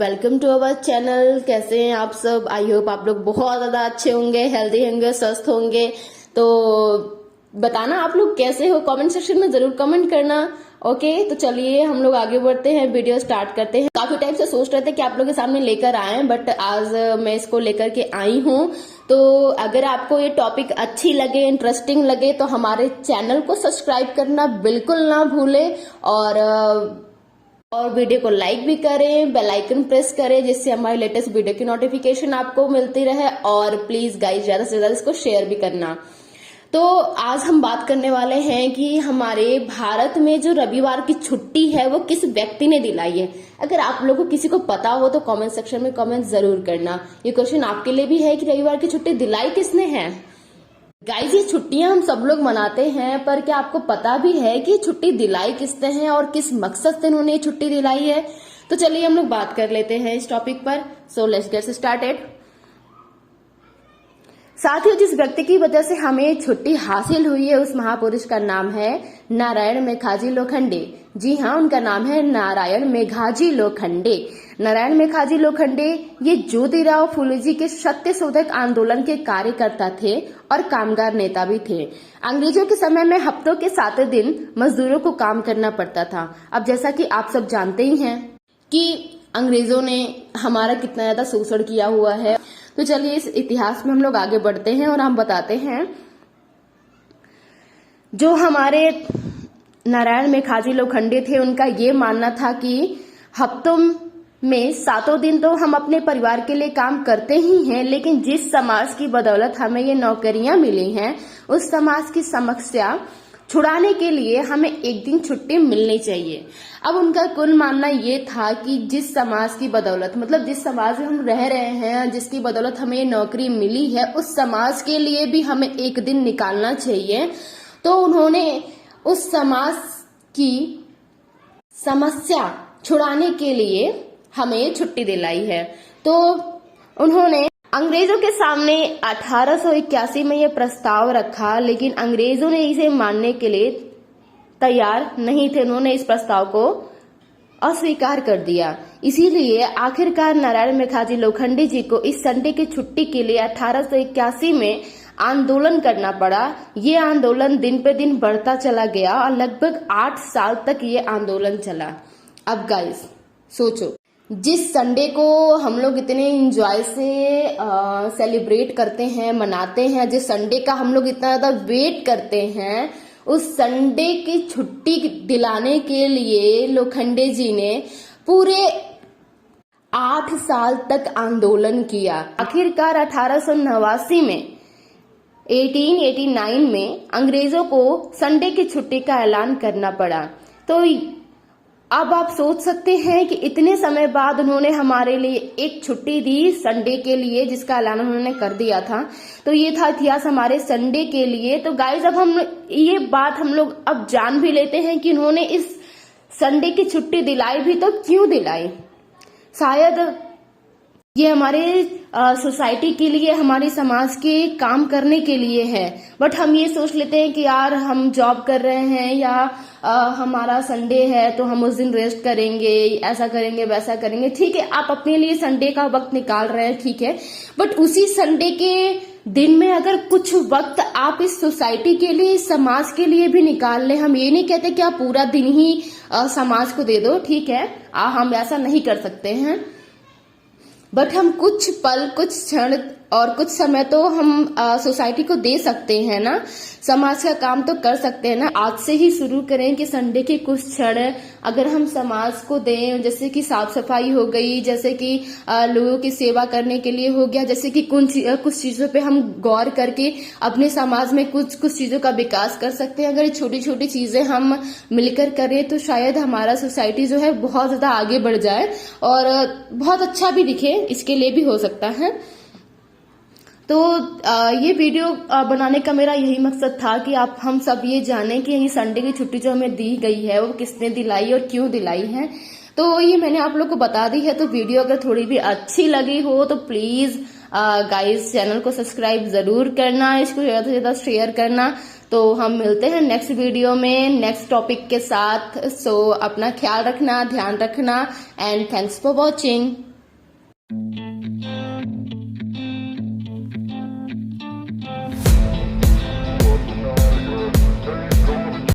Welcome to our channel. कैसे हैं आप सब? आई होप आप लोग बहुत ज़्यादा अच्छे होंगे, हेल्दी होंगे, स्वस्थ होंगे। तो बताना आप लोग कैसे हो, कमेंट सेक्शन में ज़रूर कमेंट करना। ओके, तो चलिए हम लोग आगे बढ़ते हैं, वीडियो स्टार्ट करते हैं। काफ़ी टाइम से सोच रहे थे कि आप लोग के सामने लेकर आए, बट आज मैं इसको लेकर के आई हूँ। तो अगर आपको ये टॉपिक अच्छी लगे, इंटरेस्टिंग लगे, तो हमारे चैनल को सब्सक्राइब करना बिल्कुल ना भूलें और वीडियो को लाइक भी करें, बेल आइकन प्रेस करें, जिससे हमारी लेटेस्ट वीडियो की नोटिफिकेशन आपको मिलती रहे। और प्लीज गाइस ज्यादा से ज्यादा इसको शेयर भी करना। तो आज हम बात करने वाले हैं कि हमारे भारत में जो रविवार की छुट्टी है वो किस व्यक्ति ने दिलाई है। अगर आप लोगों को किसी को पता हो तो कमेंट सेक्शन में कमेंट जरूर करना। ये क्वेश्चन आपके लिए भी है कि रविवार की छुट्टी दिलाई किसने है। गाइस, ये छुट्टियां हम सब लोग मनाते हैं, पर क्या आपको पता भी है कि छुट्टी दिलाई किसने है और किस मकसद से इन्होंने छुट्टी दिलाई है? तो चलिए हम लोग बात कर लेते हैं इस टॉपिक पर। So let's get started. साथियों, जिस व्यक्ति की वजह से हमें छुट्टी हासिल हुई है उस महापुरुष का नाम है नारायण मेघाजी लोखंडे। जी हाँ, उनका नाम है नारायण मेघाजी लोखंडे। नारायण मेघाजी लोखंडे ये ज्योतिराव फुले जी के सत्यशोधक आंदोलन के कार्यकर्ता थे और कामगार नेता भी थे। अंग्रेजों के समय में हफ्तों के 7 दिन मजदूरों को काम करना पड़ता था। अब जैसा कि आप सब जानते ही हैं कि अंग्रेजों ने हमारा कितना ज्यादा शोषण किया हुआ है। तो चलिए इस इतिहास में हम लोग आगे बढ़ते हैं और हम बताते हैं जो हमारे नारायण मेघाजी लोखंडे थे, उनका ये मानना था कि हफ्तों में 7 दिन तो हम अपने परिवार के लिए काम करते ही हैं, लेकिन जिस समाज की बदौलत हमें ये नौकरियां मिली हैं उस समाज की समस्या छुड़ाने के लिए हमें एक दिन छुट्टी मिलनी चाहिए। अब उनका कुल मानना ये था कि जिस समाज की बदौलत, मतलब जिस समाज में हम रह रहे हैं, जिसकी बदौलत हमें ये नौकरी मिली है, उस समाज के लिए भी हमें एक दिन निकालना चाहिए। तो उन्होंने उस समाज की समस्या छुड़ाने के लिए हमें छुट्टी दिलाई है। तो उन्होंने अंग्रेजों के सामने 1881 में यह प्रस्ताव रखा, लेकिन अंग्रेजों ने इसे मानने के लिए तैयार नहीं थे। उन्होंने इस प्रस्ताव को अस्वीकार कर दिया। इसीलिए आखिरकार नारायण मेघाजी लोखंडे जी को इस संडे की छुट्टी के लिए 1881 में आंदोलन करना पड़ा। ये आंदोलन दिन पे दिन बढ़ता चला गया और लगभग 8 साल तक ये आंदोलन चला। अब गाइस सोचो, जिस संडे को हम लोग इतने एंजॉय से सेलिब्रेट करते हैं, मनाते हैं, जिस संडे का हम लोग इतना ज्यादा वेट करते हैं, उस संडे की छुट्टी दिलाने के लिए लोखंडे जी ने पूरे 8 साल तक आंदोलन किया। आखिरकार 1889 में 1889 में अंग्रेजों को संडे की छुट्टी का ऐलान करना पड़ा। तो अब आप सोच सकते हैं कि इतने समय बाद उन्होंने हमारे लिए एक छुट्टी दी संडे के लिए, जिसका ऐलान उन्होंने कर दिया था। तो ये था इतिहास हमारे संडे के लिए। तो गाइस, अब हम ये बात हम लोग अब जान भी लेते हैं कि उन्होंने इस संडे की छुट्टी दिलाई भी तो क्यों दिलाई। शायद ये हमारे सोसाइटी के लिए, हमारे समाज के काम करने के लिए है। बट हम ये सोच लेते हैं कि यार हम जॉब कर रहे हैं या हमारा संडे है तो हम उस दिन रेस्ट करेंगे, ऐसा करेंगे, वैसा करेंगे। ठीक है, आप अपने लिए संडे का वक्त निकाल रहे हैं, ठीक है, बट उसी संडे के दिन में अगर कुछ वक्त आप इस सोसाइटी के लिए, इस समाज के लिए भी निकाल लें। हम ये नहीं कहते कि आप पूरा दिन ही समाज को दे दो, ठीक है, हम ऐसा नहीं कर सकते हैं, बट हम कुछ पल, कुछ क्षण और कुछ समय तो हम सोसाइटी को दे सकते हैं ना, समाज का काम तो कर सकते हैं ना। आज से ही शुरू करें कि संडे के कुछ क्षण अगर हम समाज को दें, जैसे कि साफ सफाई हो गई, जैसे कि लोगों की सेवा करने के लिए हो गया, जैसे कि कुछ चीजों पे हम गौर करके अपने समाज में कुछ चीजों का विकास कर सकते हैं। अगर छोटी छोटी चीजें हम मिलकर करें तो शायद हमारा सोसाइटी जो है बहुत ज्यादा आगे बढ़ जाए और बहुत अच्छा भी दिखे, इसके लिए भी हो सकता है। तो ये वीडियो बनाने का मेरा यही मकसद था कि हम सब ये जानें कि ये संडे की छुट्टी जो हमें दी गई है वो किसने दिलाई और क्यों दिलाई है। तो ये मैंने आप लोग को बता दी है। तो वीडियो अगर थोड़ी भी अच्छी लगी हो तो प्लीज गाइस चैनल को सब्सक्राइब जरूर करना, इसको ज्यादा से ज्यादा शेयर करना। तो हम मिलते हैं नेक्स्ट वीडियो में नेक्स्ट टॉपिक के साथ। सो अपना ख्याल रखना, ध्यान रखना एंड थैंक्स फॉर वॉचिंग।